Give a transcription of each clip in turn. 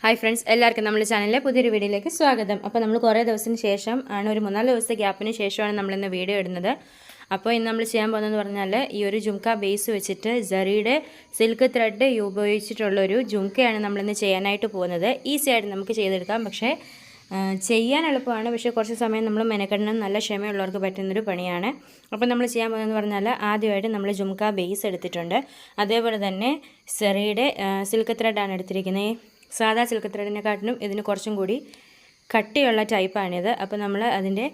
Hi friends, എല്ലാവർക്കും നമ്മുടെ ചാനലിലെ പുതിയൊരു വീഡിയോയിലേക്ക് സ്വാഗതം. അപ്പോൾ നമ്മൾ കുറേ ദിവസത്തിന് ശേഷം ആണ്, ഒരു 3-4 ദിവസത്തെ ഗ്യാപ്പിന് ശേഷമാണ് നമ്മളിന്ന് വീഡിയോ ഇടുന്നത്. അപ്പോൾ ഇന്ന് നമ്മൾ ചെയ്യാൻ പോകുന്നതെന്ന് പറഞ്ഞാൽ ഈ ഒരു ജുംക്ക ബേസ് വെച്ചിട്ട് ജറിയുടെ സിൽക്ക് ത്രെഡ് ഉപയോഗിച്ചിട്ടുള്ളൊരു ജുംക്കയാണ് നമ്മളിന്ന് ചെയ്യാനായിട്ട് പോകുന്നത്. ഈസി ആയിട്ട് നമുക്ക് ചെയ്തെടുക്കാം, പക്ഷേ ചെയ്യാൻ എളുപ്പമാണ്. പക്ഷേ കുറച്ച് സമയം നമ്മൾ മെനക്കെടണം. നല്ല ക്ഷമയുള്ളവർക്ക് പറ്റുന്നൊരു പണിയാണ്. അപ്പോൾ നമ്മൾ ചെയ്യാൻ പോകുന്നതെന്ന് പറഞ്ഞാൽ ആദ്യമായിട്ട് നമ്മൾ ജുംക്ക ബേസ് എടുത്തിട്ടുണ്ട്. അതേപോലെ തന്നെ ജറിയുടെ സിൽക്ക് ത്രെഡാണ് എടുത്തിരിക്കുന്നത്. സാധാ സിൽക്ക് ത്രെഡിനെക്കാട്ടിലും ഇതിന് കുറച്ചും കൂടി കട്ടിയുള്ള ടൈപ്പാണിത്. അപ്പോൾ നമ്മൾ അതിൻ്റെ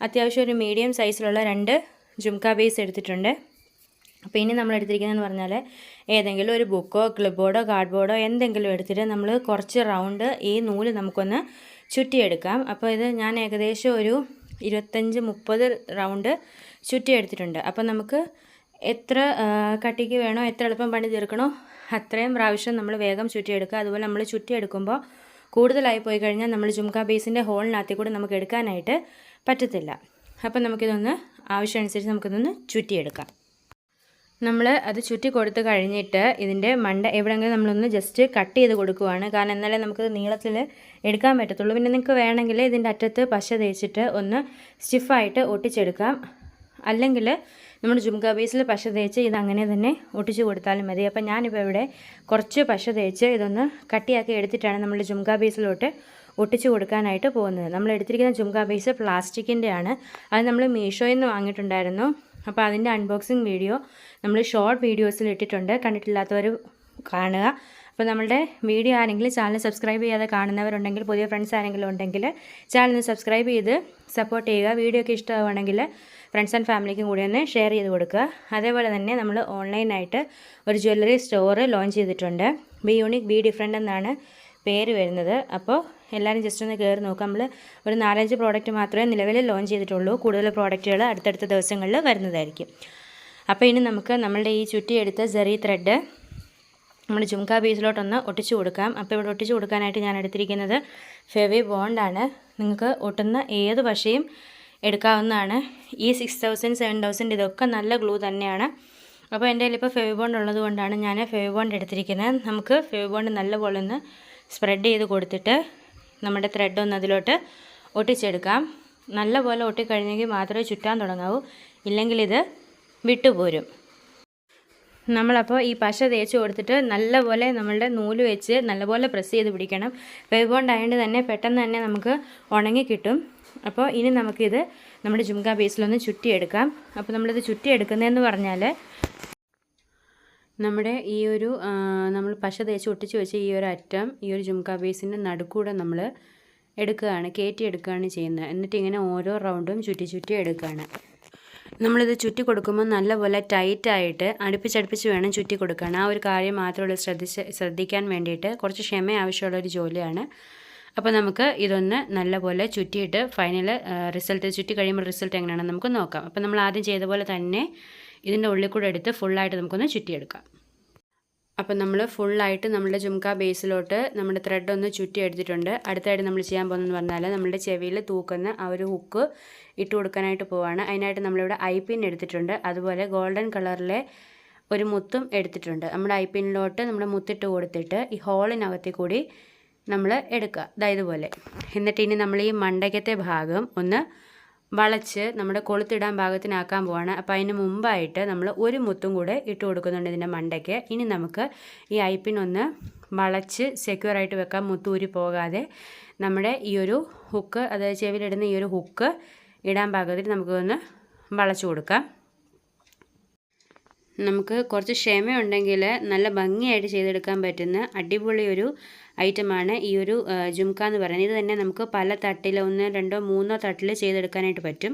അത്യാവശ്യം ഒരു മീഡിയം സൈസിലുള്ള 2 ജുംക്ക ബേസ് എടുത്തിട്ടുണ്ട്. അപ്പോൾ ഇനി നമ്മൾ എടുത്തിരിക്കുന്നതെന്ന് പറഞ്ഞാൽ ഏതെങ്കിലും ഒരു ബുക്കോ ക്ലിപ്ബോർഡോ കാർഡ്ബോർഡോ എന്തെങ്കിലും എടുത്തിട്ട് നമ്മൾ കുറച്ച് റൗണ്ട് ഈ നൂല് നമുക്കൊന്ന് ചുറ്റിയെടുക്കാം. അപ്പോൾ ഇത് ഞാൻ ഏകദേശം ഒരു 25-30 റൗണ്ട് ചുറ്റിയെടുത്തിട്ടുണ്ട്. അപ്പോൾ നമുക്ക് എത്ര കട്ടിക്ക് വേണോ, എത്ര എളുപ്പം പണി തീർക്കണോ അത്രയും പ്രാവശ്യം നമ്മൾ വേഗം ചുറ്റിയെടുക്കുക. അതുപോലെ നമ്മൾ ചുറ്റിയെടുക്കുമ്പോൾ കൂടുതലായി പോയി കഴിഞ്ഞാൽ നമ്മൾ ജുംക്ക ബേസിൻ്റെ ഹോളിനകത്തിൽ കൂടി നമുക്ക് എടുക്കാനായിട്ട് പറ്റത്തില്ല. അപ്പം നമുക്കിതൊന്ന് ആവശ്യമനുസരിച്ച് നമുക്കിതൊന്ന് ചുറ്റിയെടുക്കാം. നമ്മൾ അത് ചുറ്റി കൊടുത്ത് കഴിഞ്ഞിട്ട് ഇതിൻ്റെ മണ്ട എവിടെയെങ്കിലും നമ്മളൊന്ന് ജസ്റ്റ് കട്ട് ചെയ്ത് കൊടുക്കുവാണ്. കാരണം എന്നാലേ നമുക്ക് നീളത്തിൽ എടുക്കാൻ പറ്റത്തുള്ളൂ. പിന്നെ നിങ്ങൾക്ക് വേണമെങ്കിൽ ഇതിൻ്റെ അറ്റത്ത് പശ തേച്ചിട്ട് ഒന്ന് സ്റ്റിഫായിട്ട് ഒട്ടിച്ചെടുക്കാം. അല്ലെങ്കിൽ നമ്മൾ ജുംക്ക ബേസിൽ പശ തേച്ച് ഇതങ്ങനെ തന്നെ ഒട്ടിച്ച് കൊടുത്താലും മതി. അപ്പം ഞാനിപ്പോൾ ഇവിടെ കുറച്ച് പശ തേച്ച് ഇതൊന്ന് കട്ടിയാക്കി എടുത്തിട്ടാണ് നമ്മൾ ജുംക്ക ബേസിലോട്ട് ഒട്ടിച്ച് കൊടുക്കാനായിട്ട് പോകുന്നത്. നമ്മൾ എടുത്തിരിക്കുന്ന ജുംക്ക ബേസ് പ്ലാസ്റ്റിക്കിൻ്റെയാണ്. അത് നമ്മൾ മീഷോയിൽ നിന്ന് വാങ്ങിയിട്ടുണ്ടായിരുന്നു. അപ്പോൾ അതിൻ്റെ അൺബോക്സിങ് വീഡിയോ നമ്മൾ ഷോർട്ട് വീഡിയോസിൽ ഇട്ടിട്ടുണ്ട്. കണ്ടിട്ടില്ലാത്തവർ കാണുക. അപ്പോൾ നമ്മളുടെ വീഡിയോ ആണെങ്കിൽ ചാനൽ സബ്സ്ക്രൈബ് ചെയ്യാതെ കാണുന്നവരുണ്ടെങ്കിൽ, പുതിയ ഫ്രണ്ട്സ് ആരെങ്കിലും ഉണ്ടെങ്കിൽ ചാനൽ സബ്സ്ക്രൈബ് ചെയ്ത് സപ്പോർട്ട് ചെയ്യുക. വീഡിയോ ഒക്കെ ഇഷ്ടമാണെങ്കിൽ ഫ്രണ്ട്സ് ആൻഡ് ഫാമിലിക്കും കൂടി ഒന്ന് ഷെയർ ചെയ്ത് കൊടുക്കുക. അതേപോലെ തന്നെ നമ്മൾ ഓൺലൈനായിട്ട് ഒരു ജ്വല്ലറി സ്റ്റോർ ലോഞ്ച് ചെയ്തിട്ടുണ്ട്. ബി യൂണിക് ബി ഡിഫറെൻ്റ് എന്നാണ് പേര് വരുന്നത്. അപ്പോൾ എല്ലാവരും ജസ്റ്റ് ഒന്ന് കയറി നോക്കാം. നമ്മൾ ഒരു 4-5 പ്രോഡക്റ്റ് മാത്രമേ നിലവിൽ ലോഞ്ച് ചെയ്തിട്ടുള്ളൂ. കൂടുതൽ പ്രോഡക്റ്റുകൾ അടുത്തടുത്ത ദിവസങ്ങളിൽ വരുന്നതായിരിക്കും. അപ്പോൾ ഇനി നമുക്ക് നമ്മളുടെ ഈ ചുറ്റിയെടുത്ത ജറി ത്രെഡ് നമ്മൾ ജുംക്ക ബേസിലോട്ടൊന്ന് ഒട്ടിച്ചു കൊടുക്കാം. അപ്പോൾ ഇവിടെ ഒട്ടിച്ചു കൊടുക്കാനായിട്ട് ഞാൻ എടുത്തിരിക്കുന്നത് ഫെവി ബോണ്ടാണ്. നിങ്ങൾക്ക് ഒട്ടുന്ന ഏത് പശയും എടുക്കാവുന്നതാണ്. ഈ 6000 7000 ഇതൊക്കെ നല്ല ഗ്ലൂ തന്നെയാണ്. അപ്പോൾ എൻ്റെ കയ്യിൽ ഇപ്പോൾ ഫെവി ബോണ്ട് ഉള്ളത് കൊണ്ടാണ് ഞാൻ ഫെവി ബോണ്ട് എടുത്തിരിക്കുന്നത്. നമുക്ക് ഫെവി ബോണ്ട് നല്ലപോലെ ഒന്ന് സ്പ്രെഡ് ചെയ്ത് കൊടുത്തിട്ട് നമ്മുടെ ത്രെഡ് ഒന്ന് അതിലോട്ട് ഒട്ടിച്ചെടുക്കാം. നല്ലപോലെ ഒട്ടിക്കഴിഞ്ഞെങ്കിൽ മാത്രമേ ചുറ്റാൻ തുടങ്ങാവൂ, ഇല്ലെങ്കിൽ ഇത് വിട്ടുപോരും. നമ്മളപ്പോൾ ഈ പശ തേച്ച് കൊടുത്തിട്ട് നല്ലപോലെ നമ്മളുടെ നൂല് വെച്ച് നല്ലപോലെ പ്രസ് ചെയ്ത് പിടിക്കണം. ഫെവി ബോണ്ട് ആയതുകൊണ്ട് തന്നെ പെട്ടെന്ന് തന്നെ നമുക്ക് ഉണങ്ങി കിട്ടും. അപ്പോൾ ഇനി നമുക്കിത് നമ്മുടെ ജുംക്ക ബേസിലൊന്ന് ചുറ്റിയെടുക്കാം. അപ്പോൾ നമ്മളിത് ചുറ്റിയെടുക്കുന്നതെന്ന് പറഞ്ഞാൽ നമ്മുടെ ഈ ഒരു നമ്മൾ പശ തേച്ച് ഒട്ടിച്ച് വെച്ച് ഈ ഒരു അറ്റം ഈ ഒരു ജുംക്ക ബേസിൻ്റെ നടുക്കൂടെ നമ്മൾ എടുക്കുകയാണ്, കയറ്റിയെടുക്കുകയാണ് ചെയ്യുന്നത്. എന്നിട്ട് ഇങ്ങനെ ഓരോ റൗണ്ടും ചുറ്റി എടുക്കുകയാണ്. നമ്മളിത് ചുറ്റി കൊടുക്കുമ്പോൾ നല്ലപോലെ ടൈറ്റായിട്ട് അടുപ്പിച്ചടുപ്പിച്ച് വേണം ചുറ്റി കൊടുക്കാൻ. ആ ഒരു കാര്യം മാത്രമുള്ള ശ്രദ്ധിക്കാൻ വേണ്ടിയിട്ട് കുറച്ച് ക്ഷമ ആവശ്യമുള്ളൊരു ജോലിയാണ്. അപ്പോൾ നമുക്ക് ഇതൊന്ന് നല്ലപോലെ ചുറ്റിയിട്ട് ഫൈനൽ റിസൾട്ട് ചുറ്റി കഴിയുമ്പോൾ റിസൾട്ട് എങ്ങനെയാണെന്ന് നമുക്ക് നോക്കാം. അപ്പോൾ നമ്മൾ ആദ്യം ചെയ്ത പോലെ തന്നെ ഇതിൻ്റെ ഉള്ളിൽ കൂടെ എടുത്ത് ഫുള്ളായിട്ട് നമുക്കൊന്ന് ചുറ്റിയെടുക്കാം. അപ്പോൾ നമ്മൾ ഫുള്ളായിട്ട് നമ്മുടെ ജുംക്ക ബേസിലോട്ട് നമ്മുടെ ത്രെഡ് ഒന്ന് ചുറ്റി എടുത്തിട്ടുണ്ട്. അടുത്തായിട്ട് നമ്മൾ ചെയ്യാൻ പോകുന്നതെന്ന് പറഞ്ഞാൽ നമ്മുടെ ചെവിയിൽ തൂക്കുന്ന ആ ഒരു ഹുക്ക് ഇട്ട് കൊടുക്കാനായിട്ട് പോവാണ്. അതിനായിട്ട് നമ്മളിവിടെ ഐപിൻ എടുത്തിട്ടുണ്ട്. അതുപോലെ ഗോൾഡൻ കളറിലെ ഒരു മുത്തും എടുത്തിട്ടുണ്ട്. നമ്മുടെ ഐപിന്നിലോട്ട് നമ്മൾ മുത്തിട്ട് കൊടുത്തിട്ട് ഈ ഹോളിനകത്തിൽ കൂടി നമ്മൾ എടുക്കുക, ഇതുപോലെ. എന്നിട്ട് ഇനി നമ്മൾ ഈ മണ്ടയ്ക്കത്തെ ഭാഗം ഒന്ന് വളച്ച് നമ്മുടെ കൊളുത്തിടാൻ ഭാഗത്തിനാക്കാൻ പോവാണ്. അപ്പോൾ അതിന് മുമ്പായിട്ട് നമ്മൾ ഒരു മുത്തും കൂടെ ഇട്ട് കൊടുക്കുന്നുണ്ട് ഇതിൻ്റെ മണ്ടയ്ക്ക്. ഇനി നമുക്ക് ഈ ഐപ്പിൻ ഒന്ന് വളച്ച് സെക്യൂറായിട്ട് വെക്കാം, മുത്തൂരി പോകാതെ. നമ്മുടെ ഈ ഒരു ഹുക്ക്, അതായത് ചെവിയിലിടുന്ന ഈ ഒരു ഹുക്ക് ഇടാൻ പാകത്തിൽ നമുക്കൊന്ന് വളച്ചു കൊടുക്കാം. നമുക്ക് കുറച്ച് ക്ഷമയുണ്ടെങ്കിൽ നല്ല ഭംഗിയായിട്ട് ചെയ്തെടുക്കാൻ പറ്റുന്ന അടിപൊളി ഒരു ഐറ്റമാണ് ഈ ഒരു ജുംക്ക എന്ന് പറയുന്നത്. ഇത് തന്നെ നമുക്ക് പല തട്ടിൽ 1, 2, 3 തട്ടിൽ ചെയ്തെടുക്കാനായിട്ട് പറ്റും.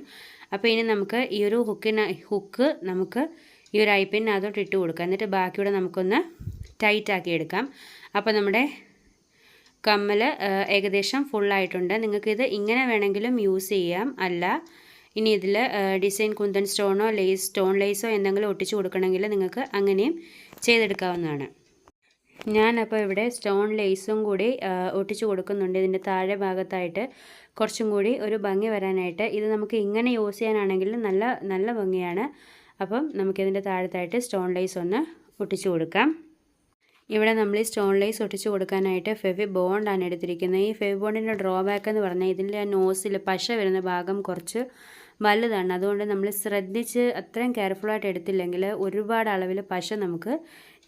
അപ്പോൾ ഇനി നമുക്ക് ഈ ഒരു ഹുക്ക് നമുക്ക് ഈ ഒരു ഐപ്പിനകത്തോട്ട് ഇട്ട് കൊടുക്കാം. എന്നിട്ട് ബാക്കിയൂടെ നമുക്കൊന്ന് ടൈറ്റാക്കി എടുക്കാം. അപ്പോൾ നമ്മുടെ കമ്മൽ ഏകദേശം ഫുള്ളായിട്ടുണ്ട്. നിങ്ങൾക്കിത് ഇങ്ങനെ വേണമെങ്കിലും യൂസ് ചെയ്യാം. അല്ല ഇനി ഇതിൽ ഡിസൈൻ കുന്തൻ സ്റ്റോണോ സ്റ്റോൺ ലേസോ എന്തെങ്കിലും ഒട്ടിച്ച് കൊടുക്കണമെങ്കിൽ നിങ്ങൾക്ക് അങ്ങനെയും ചെയ്തെടുക്കാവുന്നതാണ്. ഞാനപ്പോൾ ഇവിടെ സ്റ്റോൺ ലേസും കൂടി ഒട്ടിച്ച് കൊടുക്കുന്നുണ്ട് ഇതിൻ്റെ താഴെ ഭാഗത്തായിട്ട്, കുറച്ചും കൂടി ഒരു ഭംഗി വരാനായിട്ട്. ഇത് നമുക്ക് ഇങ്ങനെ യൂസ് ചെയ്യാനാണെങ്കിൽ നല്ല ഭംഗിയാണ്. അപ്പം നമുക്കിതിൻ്റെ താഴത്തായിട്ട് സ്റ്റോൺ ലേസ് ഒന്ന് ഒട്ടിച്ച് കൊടുക്കാം. ഇവിടെ നമ്മൾ ഈ സ്റ്റോൺ ലേസ് ഒട്ടിച്ച് കൊടുക്കാനായിട്ട് ഫെവി ബോണ്ടാണ് എടുത്തിരിക്കുന്നത്. ഈ ഫെവി ബോണ്ടിൻ്റെ ഡ്രോബാക്ക് എന്ന് പറഞ്ഞാൽ ഇതിൻ്റെ ആ നോസിൽ പശ വരുന്ന ഭാഗം കുറച്ച് വലുതാണ്. അതുകൊണ്ട് നമ്മൾ ശ്രദ്ധിച്ച് അത്രയും കെയർഫുള്ളായിട്ട് എടുത്തില്ലെങ്കിൽ ഒരുപാട് അളവിൽ പശ നമുക്ക്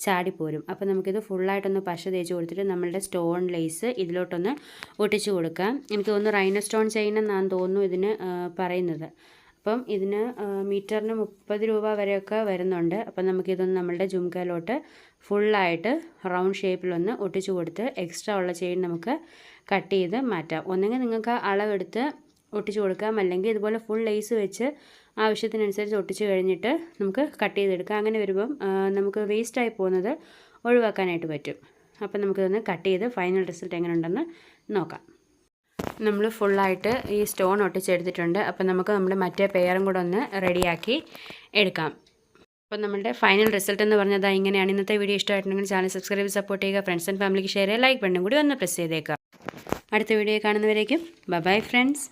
ചാടിപ്പോരും. അപ്പോൾ നമുക്കിത് ഫുള്ളായിട്ടൊന്ന് പശ തേച്ച് കൊടുത്തിട്ട് നമ്മളുടെ സ്റ്റോൺ ലേസ് ഇതിലോട്ടൊന്ന് ഒട്ടിച്ച് കൊടുക്കാം. എനിക്ക് തോന്നുന്നു റൈനോ സ്റ്റോൺ ചെയിൻ എന്നാണ് തോന്നുന്നു ഇതിന് പറയുന്നത്. അപ്പം ഇതിന് മീറ്ററിന് 30 രൂപ വരെയൊക്കെ വരുന്നുണ്ട്. അപ്പം നമുക്കിതൊന്ന് നമ്മളുടെ ജുംക്കയിലോട്ട് ഫുള്ളായിട്ട് റൗണ്ട് ഷേപ്പിലൊന്ന് ഒട്ടിച്ച് കൊടുത്ത് എക്സ്ട്രാ ഉള്ള ചെയിൻ നമുക്ക് കട്ട് ചെയ്ത് മാറ്റാം. ഒന്നെങ്കിൽ നിങ്ങൾക്ക് അളവെടുത്ത് ഒട്ടിച്ച് കൊടുക്കാം, അല്ലെങ്കിൽ ഇതുപോലെ ഫുൾ ലേസ് വെച്ച് ആവശ്യത്തിനനുസരിച്ച് ഒട്ടിച്ച് കഴിഞ്ഞിട്ട് നമുക്ക് കട്ട് ചെയ്തെടുക്കാം. അങ്ങനെ വരുമ്പം നമുക്ക് വേസ്റ്റായി പോകുന്നത് ഒഴിവാക്കാനായിട്ട് പറ്റും. അപ്പം നമുക്കിതൊന്ന് കട്ട് ചെയ്ത് ഫൈനൽ റിസൾട്ട് എങ്ങനെ ഉണ്ടെന്ന് നോക്കാം. നമ്മൾ ഫുള്ളായിട്ട് ഈ സ്റ്റോൺ ഒട്ടിച്ചെടുത്തിട്ടുണ്ട്. അപ്പം നമുക്ക് നമ്മുടെ മറ്റേ പെയറും കൂടെ ഒന്ന് റെഡിയാക്കി എടുക്കാം. അപ്പം നമ്മളുടെ ഫൈനൽ റിസൾട്ട് എന്ന് പറഞ്ഞത് ഇങ്ങനെയാണ്. ഇന്നത്തെ വീഡിയോ ഇഷ്ടമായിട്ടുണ്ടെങ്കിൽ ചാനൽ സബ്സ്ക്രൈബ് ചെയ്ത് സപ്പോർട്ട് ചെയ്യുക. ഫ്രണ്ട്സ് ആൻഡ് ഫാമിലിക്ക് ഷെയർ ചെയ്യുക. ലൈക്ക് ബട്ടണും കൂടി ഒന്ന് പ്രസ് ചെയ്തേക്കുക. അടുത്ത വീഡിയോ കാണുന്നവരേക്കും ബൈ ഫ്രണ്ട്സ്.